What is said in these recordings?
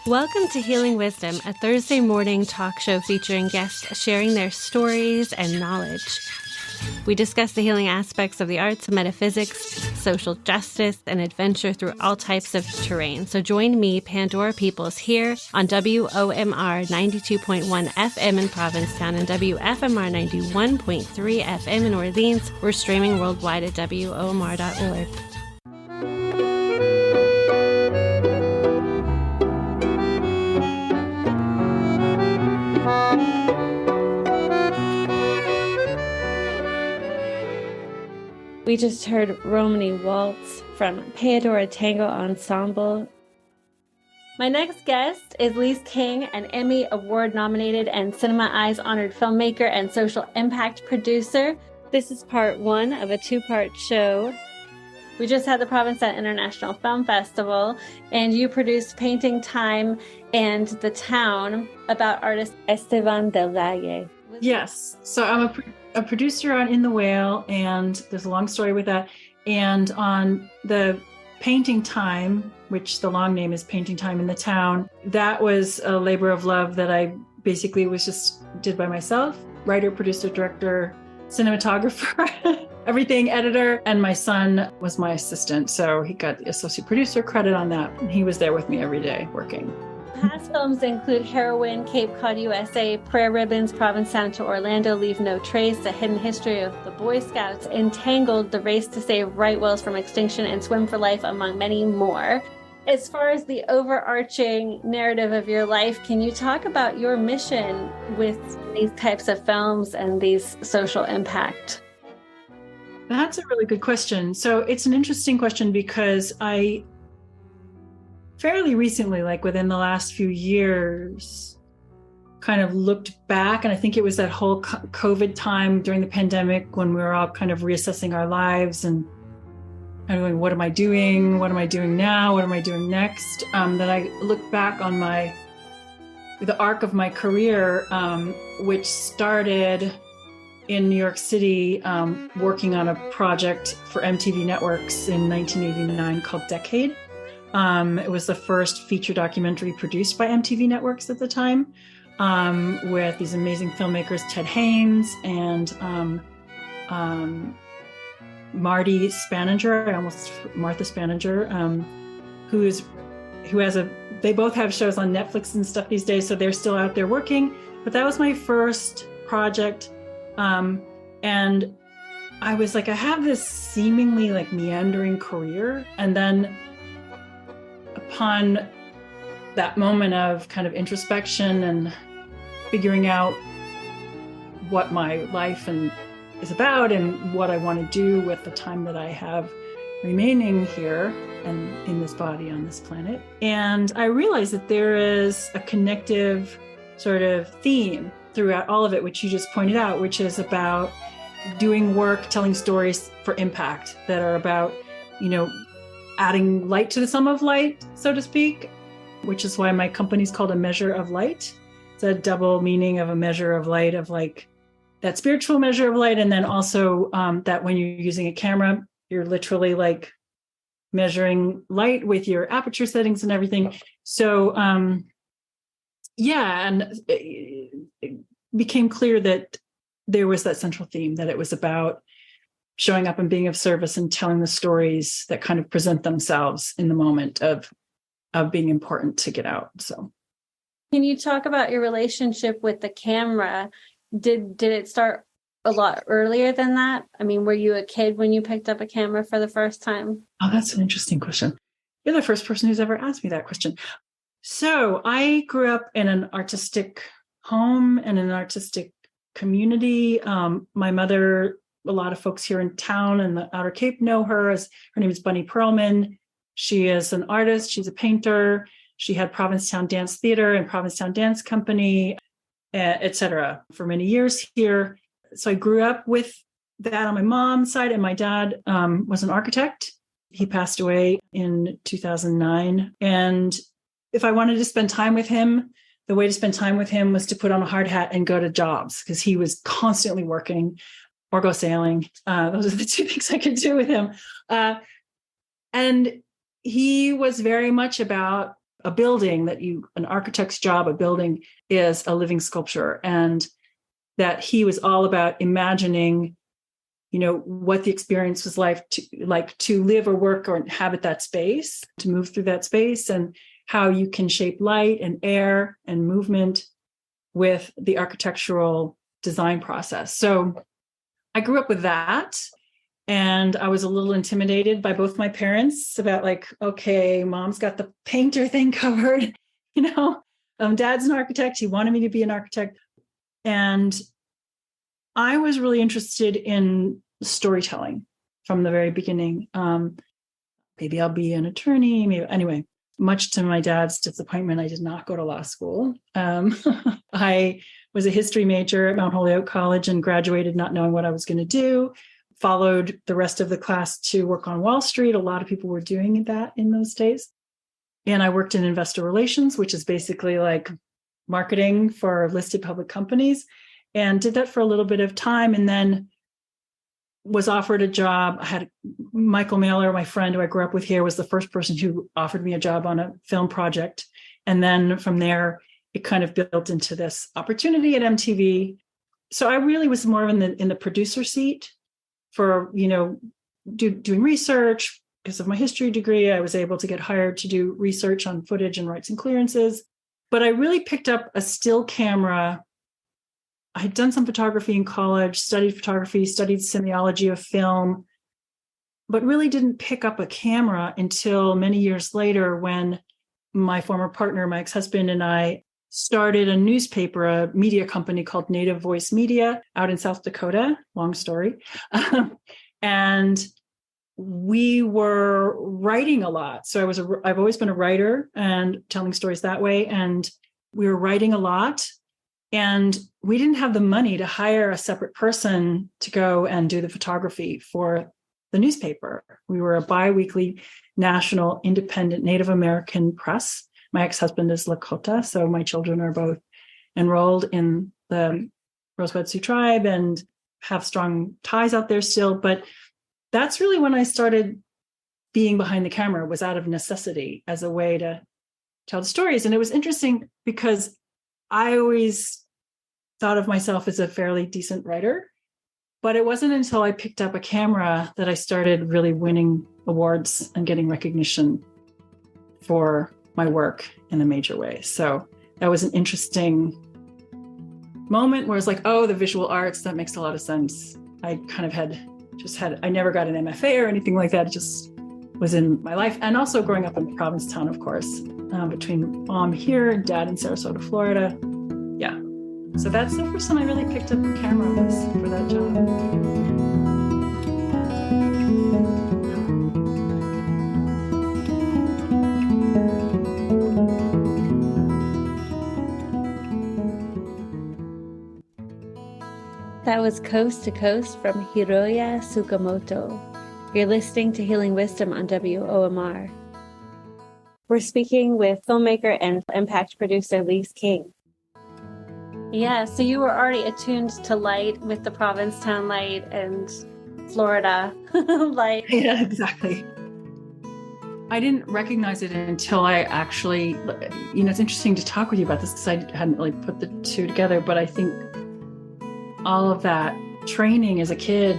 Welcome to Healing Wisdom, a Thursday morning talk show featuring guests sharing their stories and knowledge. We discuss the healing aspects of the arts, metaphysics, social justice, and adventure through all types of terrain. So join me, Pandora Peoples, here on WOMR 92.1 FM in Provincetown and WFMR 91.3 FM in Orleans. We're streaming worldwide at WOMR.org. We just heard Romany Waltz from Pandora Tango Ensemble. My next guest is Lise King, an Emmy Award-nominated and Cinema Eyes honored filmmaker and social impact producer. This is part one of a two-part show. We just had the Provincetown International Film Festival, and you produced Painting Time and The Town about artist Esteban del Valle. Yes. So I'm a producer on In the Whale, and there's a long story with that. And on the Painting Time, which the long name is Painting Time in the Town, that was a labor of love that I basically did by myself. Writer, producer, director, cinematographer, everything, editor. And my son was my assistant. So he got the associate producer credit on that. And he was there with me every day working. Past films include Heroine, Cape Cod, USA, Prayer Ribbons, Provincetown to Orlando, Leave No Trace, The Hidden History of the Boy Scouts, Entangled, The Race to Save Right Whales from Extinction, and Swim for Life, among many more. As far as the overarching narrative of your life, can you talk about your mission with these types of films and these social impact? That's a really good question. So it's an interesting question because I fairly recently, like within the last few years, kind of looked back. And I think it was that whole COVID time during the pandemic when we were all kind of reassessing our lives and kind of going, what am I doing? What am I doing now? What am I doing next? That I look back on the arc of my career, which started in New York City, working on a project for MTV Networks in 1989 called Decade. It was the first feature documentary produced by MTV Networks at the time, with these amazing filmmakers, Ted Haynes and Marty Spaninger, Martha Spaninger, they both have shows on Netflix and stuff these days, so they're still out there working. But that was my first project. And I was like, I have this seemingly like meandering career. And then upon that moment of kind of introspection and figuring out what my life is about and what I want to do with the time that I have remaining here and in this body on this planet. And I realized that there is a connective sort of theme throughout all of it, which you just pointed out, which is about doing work, telling stories for impact that are about, adding light to the sum of light, so to speak, which is why my company's called A Measure of Light. It's a double meaning of a measure of light, of like that spiritual measure of light. And then also that when you're using a camera, you're literally like measuring light with your aperture settings and everything. So and it became clear that there was that central theme, that it was about showing up and being of service and telling the stories that kind of present themselves in the moment of being important to get out. So, can you talk about your relationship with the camera? Did it start a lot earlier than that? I mean, were you a kid when you picked up a camera for the first time? Oh, that's an interesting question. You're the first person who's ever asked me that question. So I grew up in an artistic home and an artistic community. My mother, a lot of folks here in town and the Outer Cape know her. Her name is Bunny Perlman. She is an artist. She's a painter. She had Provincetown Dance Theater and Provincetown Dance Company, et cetera, for many years here. So I grew up with that on my mom's side, and my dad was an architect. He passed away in 2009. And if I wanted to spend time with him, the way to spend time with him was to put on a hard hat and go to jobs, because he was constantly working, or go sailing. Those are the two things I could do with him. And he was very much about a building an architect's job, a building is a living sculpture, and that he was all about imagining, what the experience was like to live or work or inhabit that space, to move through that space, and how you can shape light and air and movement with the architectural design process. So I grew up with that. And I was a little intimidated by both my parents about okay, mom's got the painter thing covered, dad's an architect. He wanted me to be an architect. And I was really interested in storytelling from the very beginning. Maybe I'll be an attorney. Anyway, much to my dad's disappointment, I did not go to law school. I was a history major at Mount Holyoke College and graduated not knowing what I was going to do. Followed the rest of the class to work on Wall Street. A lot of people were doing that in those days. And I worked in investor relations, which is basically like marketing for listed public companies, and did that for a little bit of time, and then was offered a job. I had Michael Mailer, my friend who I grew up with here, was the first person who offered me a job on a film project. And then from there, it kind of built into this opportunity at MTV. So I really was more in the producer seat for, doing research. Because of my history degree, I was able to get hired to do research on footage and rights and clearances. But I really picked up a still camera. I had done some photography in college, studied photography, studied semiology of film, but really didn't pick up a camera until many years later when my former partner, my ex-husband, and I started a newspaper, a media company called Native Voice Media out in South Dakota. Long story. And we were writing a lot. So I've always been a writer and telling stories that way. And we were writing a lot. And we didn't have the money to hire a separate person to go and do the photography for the newspaper. We were a bi-weekly national independent Native American press. My ex-husband is Lakota, so my children are both enrolled in the Rosebud Sioux tribe and have strong ties out there still. But that's really when I started being behind the camera, was out of necessity as a way to tell the stories. And it was interesting because I always thought of myself as a fairly decent writer, but it wasn't until I picked up a camera that I started really winning awards and getting recognition for my work in a major way. So that was an interesting moment where I was like, oh, the visual arts, that makes a lot of sense. I kind of I never got an MFA or anything like that. It just was in my life. And also growing up in Provincetown, of course, between mom here and dad in Sarasota, Florida. Yeah. So that's the first time I really picked up a camera was for that job. That was Coast to Coast from Hiroya Tsukamoto. You're listening to Healing Wisdom on WOMR. We're speaking with filmmaker and impact producer Lise King. Yeah, so you were already attuned to light with the Provincetown light and Florida light. Yeah, exactly. I didn't recognize it until I actually, it's interesting to talk with you about this because I hadn't really put the two together, but I think all of that training as a kid,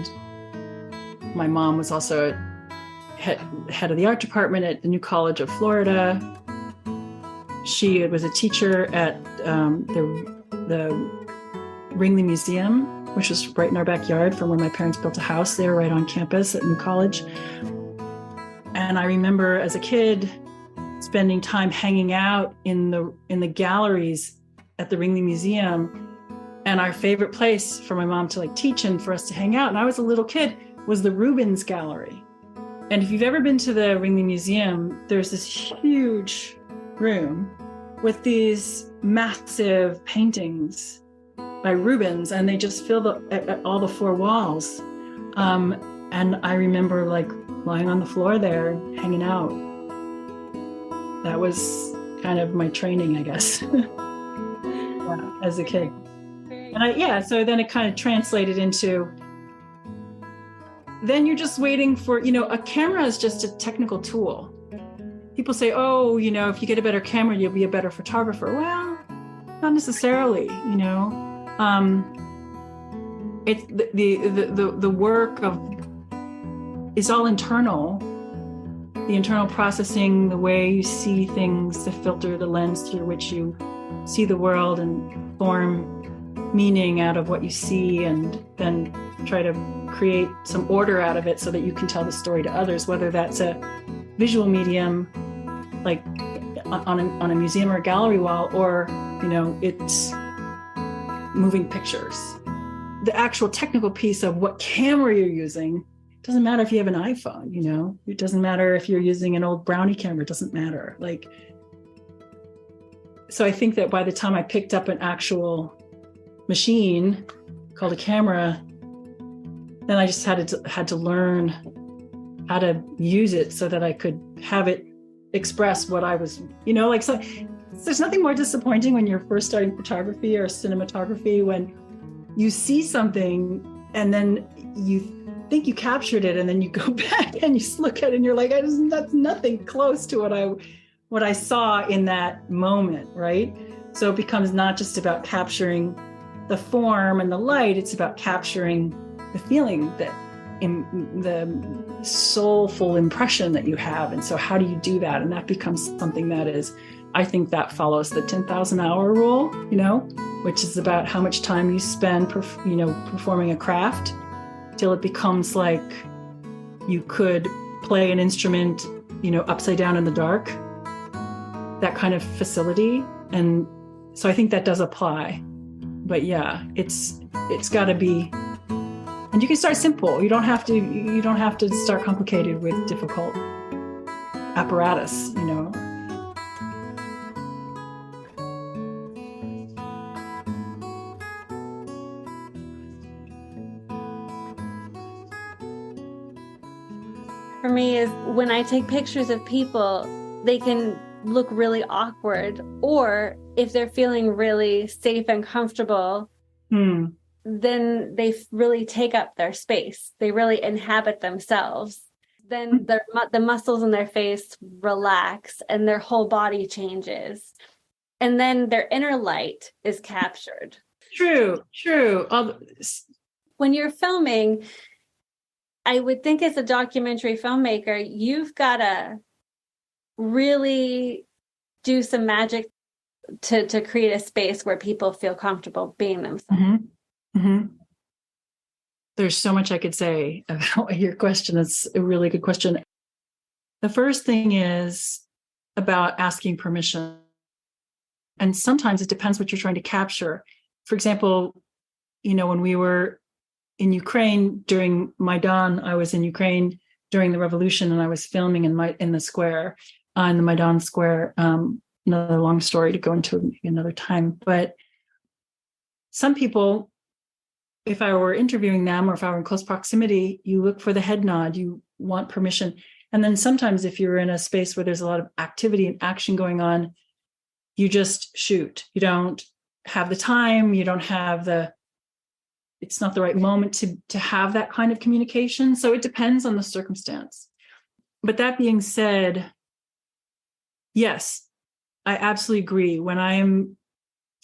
my mom was also head of the art department at the New College of Florida. She was a teacher at the Ringley Museum, which was right in our backyard from where my parents built a house there right on campus at New College. And I remember as a kid spending time hanging out in the galleries at the Ringley Museum. And our favorite place for my mom to teach and for us to hang out, and I was a little kid, was the Rubens Gallery. And if you've ever been to the Ringley Museum, there's this huge room with these massive paintings by Rubens, and they just fill all the four walls. And I remember lying on the floor there, hanging out. That was kind of my training, I guess, yeah, as a kid. And so then it kind of translated into, then you're just waiting for, a camera is just a technical tool. people say, oh, if you get a better camera, you'll be a better photographer. Well, not necessarily, it's the work is all internal. The internal processing, the way you see things, the filter, the lens through which you see the world and form meaning out of what you see, and then try to create some order out of it so that you can tell the story to others, whether that's a visual medium, like on a museum or a gallery wall, or, it's moving pictures. The actual technical piece of what camera you're using doesn't matter if you have an iPhone, it doesn't matter if you're using an old Brownie camera, it doesn't matter. So I think that by the time I picked up an actual machine called a camera, then I just had to learn how to use it so that I could have it express what I was, so there's nothing more disappointing when you're first starting photography or cinematography, when you see something and then you think you captured it, and then you go back and you look at it and you're like, that's nothing close to what I saw in that moment, right? So it becomes not just about capturing the form and the light, it's about capturing the feeling, that in the soulful impression that you have. And so how do you do that? And that becomes something that is, I think that follows the 10,000 hour rule, which is about how much time you spend, performing a craft, till it becomes like you could play an instrument, upside down in the dark, that kind of facility. And so I think that does apply. But yeah, it's got to be, and you can start simple. You don't have to start complicated with difficult apparatus, For me, is when I take pictures of people, they can look really awkward, or if they're feeling really safe and comfortable, then they really take up their space. They really inhabit themselves. Then the muscles in their face relax and their whole body changes. And then their inner light is captured. True. When you're filming, I would think as a documentary filmmaker, you've got to really do some magic to create a space where people feel comfortable being themselves. There's so much I could say about your question. It's a really good question. The first thing is about asking permission. And sometimes it depends what you're trying to capture. For example, when we were in Ukraine during Maidan, I was in Ukraine during the revolution, and I was filming in the square, in the Maidan square. Another long story to go into another time. But some people, if I were interviewing them or if I were in close proximity, you look for the head nod, you want permission. And then sometimes if you're in a space where there's a lot of activity and action going on, you just shoot. You don't have the time, you don't have it's not the right moment to have that kind of communication. So it depends on the circumstance. But that being said, yes, I absolutely agree. When I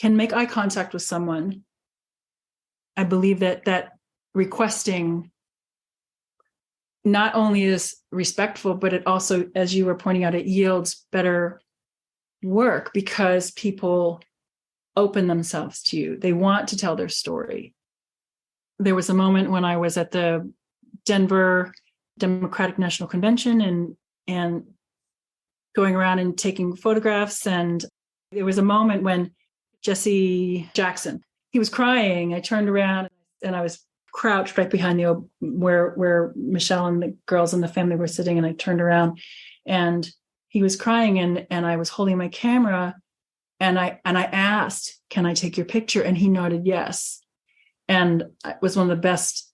can make eye contact with someone, I believe that requesting not only is respectful, but it also, as you were pointing out, it yields better work because people open themselves to you. They want to tell their story. There was a moment when I was at the Denver Democratic National Convention and going around and taking photographs. And there was a moment when Jesse Jackson, he was crying. I turned around and I was crouched right behind where Michelle and the girls in the family were sitting. And I turned around and he was crying and I was holding my camera and I asked, "Can I take your picture?" And he nodded yes. And it was one of the best,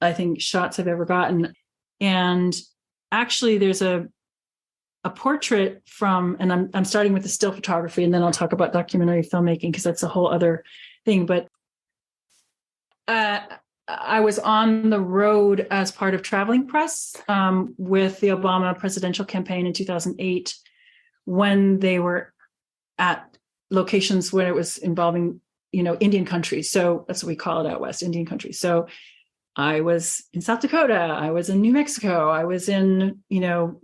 I think, shots I've ever gotten. And actually there's a portrait from, and I'm starting with the still photography, and then I'll talk about documentary filmmaking because that's a whole other thing. But I was on the road as part of traveling press with the Obama presidential campaign in 2008 when they were at locations where it was involving, Indian countries. So that's what we call it out west, Indian countries. So I was in South Dakota, I was in New Mexico, I was in,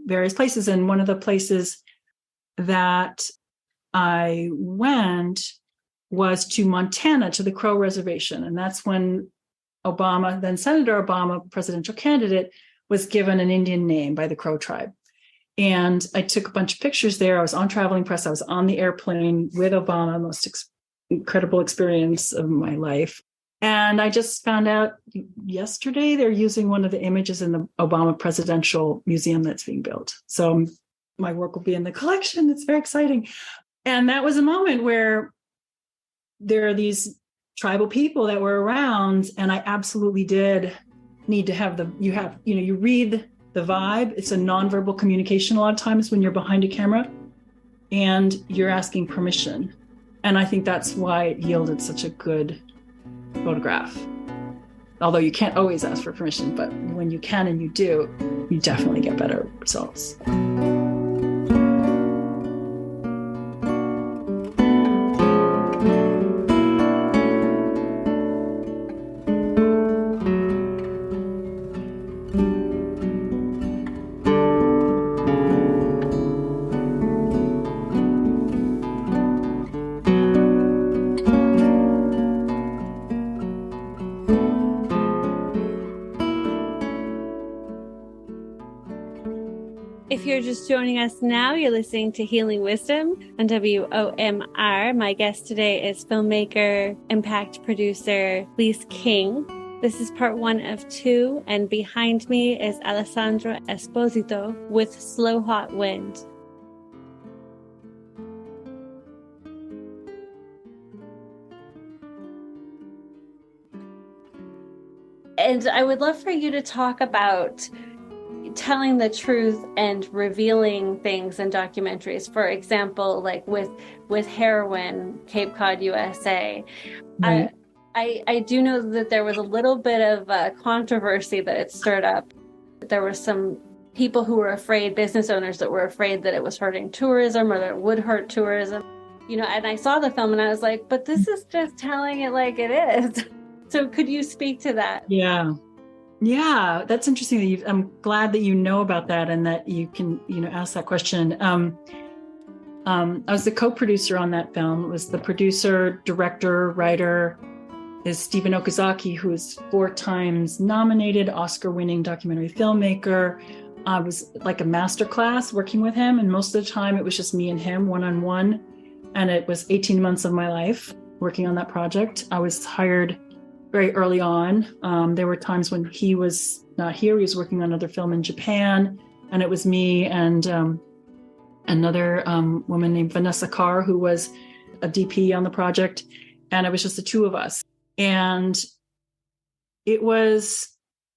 various places. And one of the places that I went was to Montana, to the Crow Reservation. And that's when Obama, then Senator Obama, presidential candidate, was given an Indian name by the Crow tribe. And I took a bunch of pictures there. I was on traveling press. I was on the airplane with Obama, most incredible experience of my life. And I just found out yesterday they're using one of the images in the Obama Presidential Museum that's being built. So my work will be in the collection. It's very exciting. And that was a moment where there are these tribal people that were around, and I absolutely did need to have you read the vibe. It's a nonverbal communication a lot of times when you're behind a camera and you're asking permission. And I think that's why it yielded such a good photograph. Although you can't always ask for permission, but when you can and you do, you definitely get better results. If you're just joining us now, you're listening to Healing Wisdom on WOMR. My guest today is filmmaker, impact producer, Lise King. This is part 1 of 2, and behind me is Alessandro Esposito with Slow Hot Wind. And I would love for you to talk about telling the truth and revealing things in documentaries. For example, like with Heroin, Cape Cod, USA. Right. I do know that there was a little bit of controversy that it stirred up. There were some people who were afraid, business owners that were afraid that it was hurting tourism or that it would hurt tourism. And I saw the film and I was like, but this is just telling it like it is. So could you speak to that? Yeah, that's interesting. I'm glad that you know about that and that you can, ask that question. I was the co-producer on that film. It was the producer, director, writer is Stephen Okazaki, who is 4 times nominated, Oscar-winning documentary filmmaker. I was like a masterclass working with him, and most of the time it was just me and him one-on-one. And it was 18 months of my life working on that project. I was hired very early on. There were times when he was not here. He was working on another film in Japan. And it was me and another woman named Vanessa Carr, who was a DP on the project. And it was just the 2 of us. And it was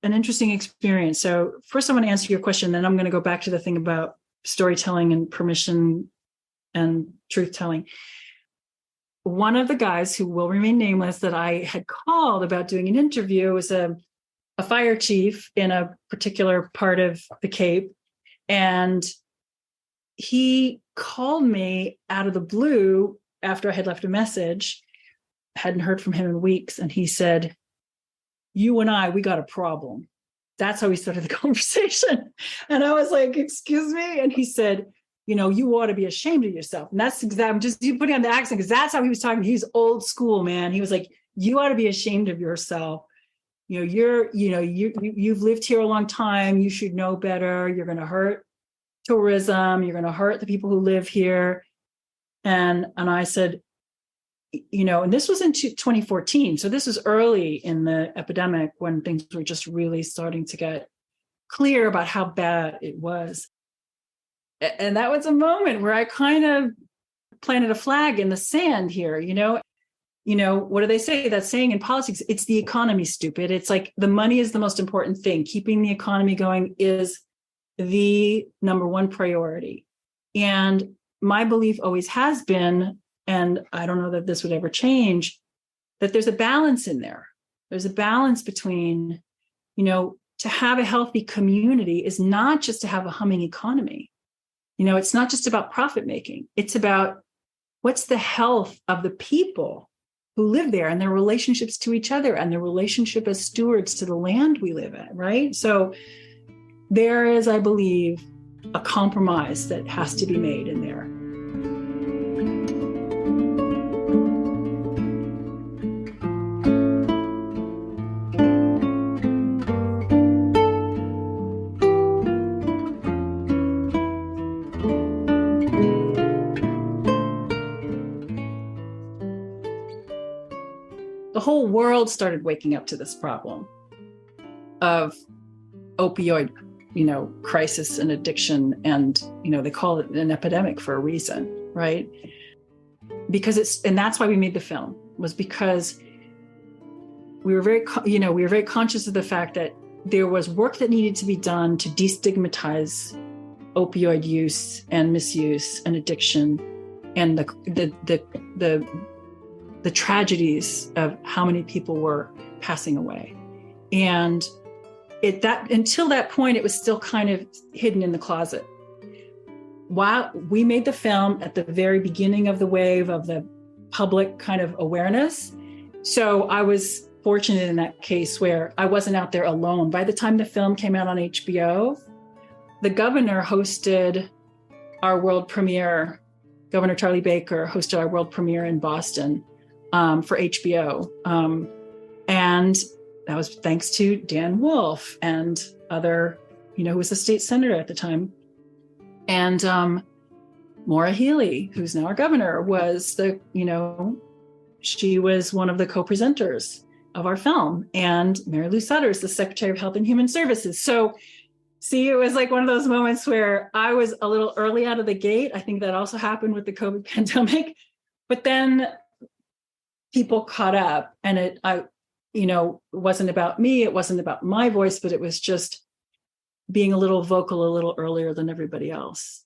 an interesting experience. So first I want to answer your question, then I'm going to go back to the thing about storytelling and permission and truth-telling. One of the guys who will remain nameless that I had called about doing an interview was a fire chief in a particular part of the Cape. And he called me out of the blue after I had left a message, hadn't heard from him in weeks. And he said, "You and I, we got a problem." That's how he started the conversation. And I was like, "Excuse me?" And he said, "You ought to be ashamed of yourself." And that's exactly, I'm just putting on the accent because that's how he was talking. He's old school, man. He was like, "You ought to be ashamed of yourself. You've lived here a long time. You should know better. You're going to hurt tourism. You're going to hurt the people who live here." And I said, and this was in 2014. So this was early in the epidemic when things were just really starting to get clear about how bad it was. And that was a moment where I kind of planted a flag in the sand here, what do they say? That saying in politics, it's the economy, stupid. It's like the money is the most important thing. Keeping the economy going is the number one priority. And my belief always has been, and I don't know that this would ever change, that there's a balance in there. There's a balance between, to have a healthy community is not just to have a humming economy. It's not just about profit making. It's about what's the health of the people who live there and their relationships to each other and their relationship as stewards to the land we live in, right? So there is, I believe, a compromise that has to be made in there. The whole world started waking up to this problem of opioid, crisis and addiction. And, they call it an epidemic for a reason, right? And that's why we made the film, was because we were very conscious of the fact that there was work that needed to be done to destigmatize opioid use and misuse and addiction and the tragedies of how many people were passing away. And until that point, it was still kind of hidden in the closet. While we made the film at the very beginning of the wave of the public kind of awareness. So I was fortunate in that case where I wasn't out there alone. By the time the film came out on HBO, the governor hosted our world premiere. Governor Charlie Baker hosted our world premiere in Boston for HBO. And that was thanks to Dan Wolfe and other, who was a state senator at the time. And Maura Healey, who's now our governor, was she was one of the co-presenters of our film. And Mary Lou Sutters, the Secretary of Health and Human Services. So see, it was like one of those moments where I was a little early out of the gate. I think that also happened with the COVID pandemic. But then people caught up, and it wasn't about me. It wasn't about my voice, but it was just being a little vocal a little earlier than everybody else.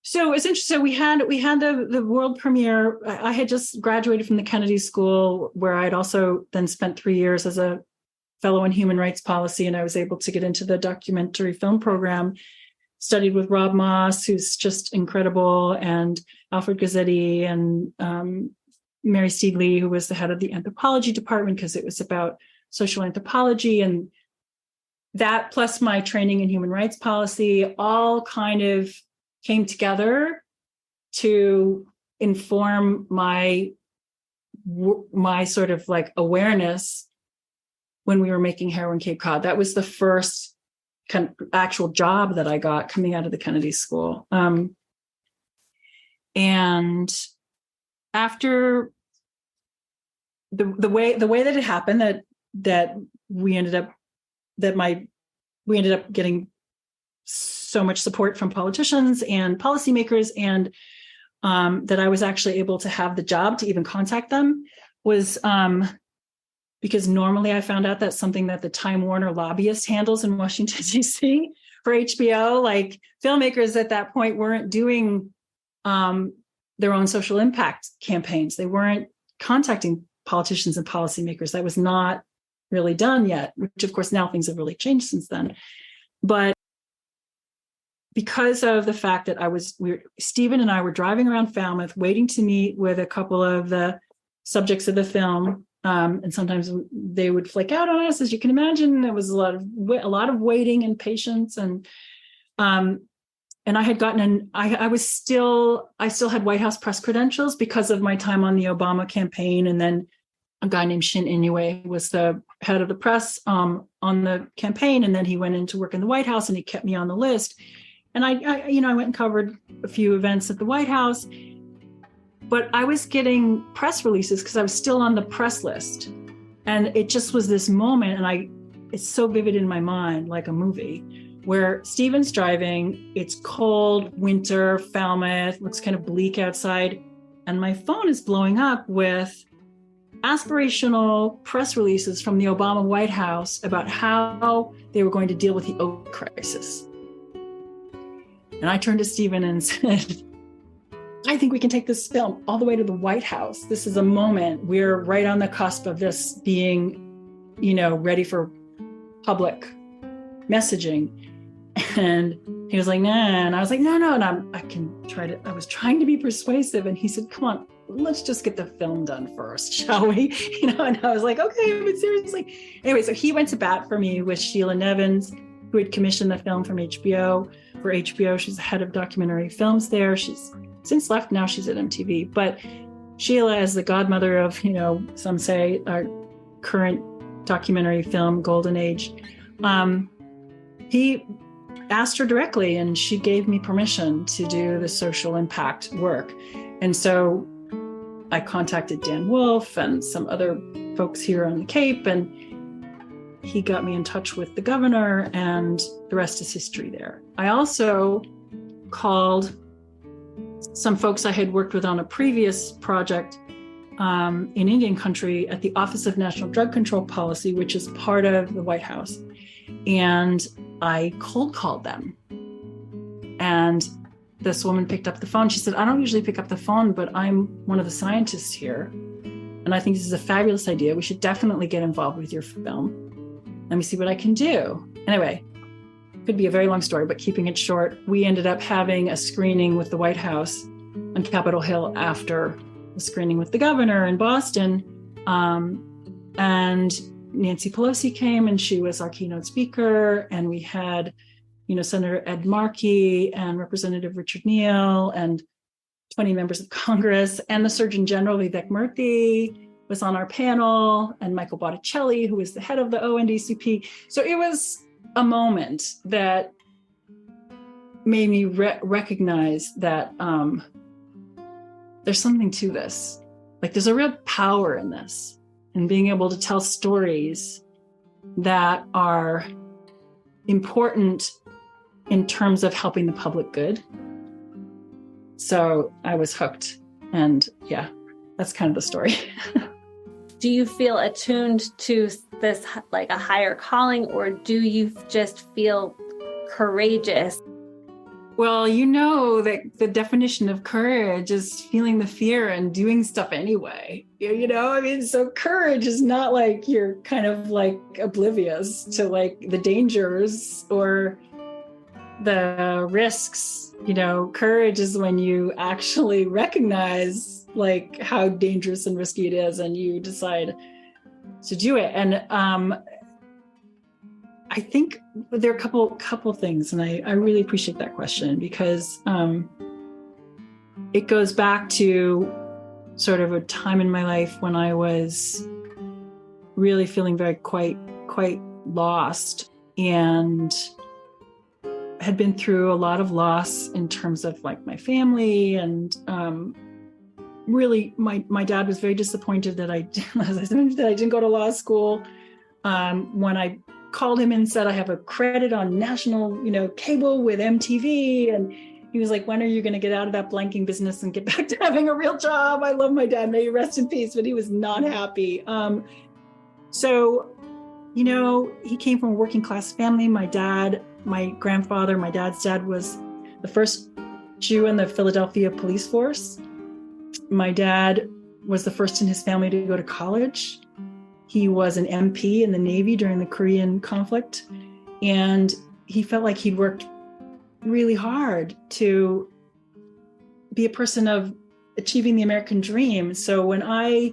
So it's interesting. So we had the world premiere. I had just graduated from the Kennedy School, where I'd also then spent 3 years as a fellow in human rights policy, and I was able to get into the documentary film program. Studied with Rob Moss, who's just incredible, and Alfred Gazzetti, and Mary Stiegley, who was the head of the anthropology department, because it was about social anthropology. And that, plus my training in human rights policy, all kind of came together to inform my sort of like awareness when we were making Heroin Cape Cod. That was the first kind of actual job that I got coming out of the Kennedy School. And after the way that it happened, that we ended up getting so much support from politicians and policymakers, and that I was actually able to have the job to even contact them was because normally I found out that's something that the Time Warner lobbyist handles in Washington, D.C. for HBO. Like, filmmakers at that point weren't doing their own social impact campaigns. They weren't contacting politicians and policymakers. That was not really done yet, which of course now things have really changed since then. But because of the fact that Stephen and I were driving around Falmouth waiting to meet with a couple of the subjects of the film, and sometimes they would flake out on us, as you can imagine. There was a lot of waiting and patience, and I had gotten I still had White House press credentials because of my time on the Obama campaign. And then a guy named Shin Inoue was the head of the press on the campaign. And then he went into work in the White House, and he kept me on the list. And I went and covered a few events at the White House, but I was getting press releases because I was still on the press list. And it just was this moment, and it's so vivid in my mind, like a movie, where Stephen's driving, it's cold, winter, Falmouth, looks kind of bleak outside, and my phone is blowing up with aspirational press releases from the Obama White House about how they were going to deal with the opioid crisis. And I turned to Stephen and said, I think we can take this film all the way to the White House. This is a moment. We're right on the cusp of this being ready for public messaging. And he was like, nah. And I was like, no. And I was trying to be persuasive. And he said, come on, let's just get the film done first, shall we? And I was like, okay, but seriously. Anyway, so he went to bat for me with Sheila Nevins, who had commissioned the film from HBO. For HBO, she's the head of documentary films there. She's since left, now she's at MTV. But Sheila, as the godmother of, some say our current documentary film golden age, he asked her directly, and she gave me permission to do the social impact work. And so I contacted Dan Wolfe and some other folks here on the Cape, and he got me in touch with the governor, and the rest is history there. I also called some folks I had worked with on a previous project in Indian country at the Office of National Drug Control Policy, which is part of the White House. And I cold called them. And this woman picked up the phone. She said, I don't usually pick up the phone, but I'm one of the scientists here. And I think this is a fabulous idea. We should definitely get involved with your film. Let me see what I can do. Anyway, could be a very long story, but keeping it short, we ended up having a screening with the White House on Capitol Hill after the screening with the governor in Boston. And Nancy Pelosi came, and she was our keynote speaker. And we had, Senator Ed Markey and Representative Richard Neal and 20 members of Congress, and the Surgeon General Vivek Murthy was on our panel, and Michael Botticelli, who was the head of the ONDCP. So it was a moment that made me recognize that there's something to this. Like, there's a real power in this, and being able to tell stories that are important in terms of helping the public good. So I was hooked, and yeah, that's kind of the story. Do you feel attuned to this, like a higher calling, or do you just feel courageous? Well, that the definition of courage is feeling the fear and doing stuff anyway. So courage is not like you're kind of like oblivious to like the dangers or the risks. Courage is when you actually recognize like how dangerous and risky it is, and you decide to do it. And I think there are a couple things, and I really appreciate that question, because it goes back to sort of a time in my life when I was really feeling very quite lost, and had been through a lot of loss in terms of like my family, and really my dad was very disappointed that I didn't go to law school. When I called him and said, I have a credit on national, cable with MTV. And he was like, when are you going to get out of that blanking business and get back to having a real job? I love my dad, may he rest in peace, but he was not happy. He came from a working class family. My dad's dad was the first Jew in the Philadelphia police force. My dad was the first in his family to go to college. He was an MP in the Navy during the Korean conflict, and he felt like he'd worked really hard to be a person of achieving the American dream. So when I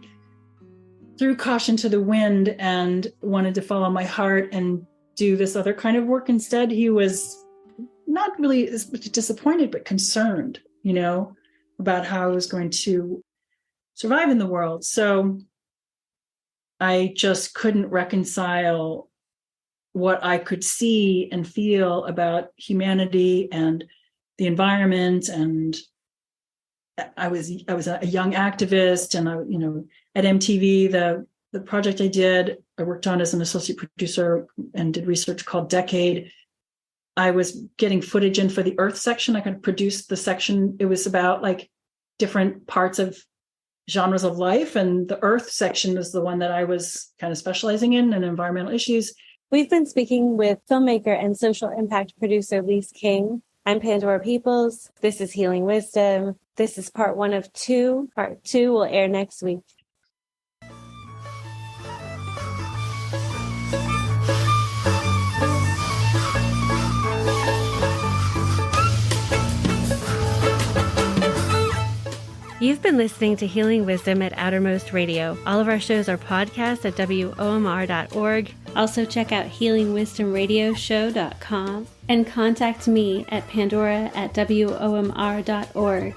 threw caution to the wind and wanted to follow my heart and do this other kind of work instead, he was not really disappointed, but concerned, about how I was going to survive in the world. So I just couldn't reconcile what I could see and feel about humanity and the environment. And I was a young activist, and at MTV, the project I worked on as an associate producer and did research called Decade. I was getting footage in for the Earth section. I could produce the section. It was about like different parts of genres of life, and the Earth section was the one that I was kind of specializing in, and environmental issues. We've been speaking with filmmaker and social impact producer Lise King. I'm Pandora Peoples. This is Healing Wisdom. This is part 1 of 2. Part 2 will air next week. You've been listening to Healing Wisdom at Outermost Radio. All of our shows are podcasts at WOMR.org. Also check out healingwisdomradioshow.com and contact me at pandora@WOMR.org.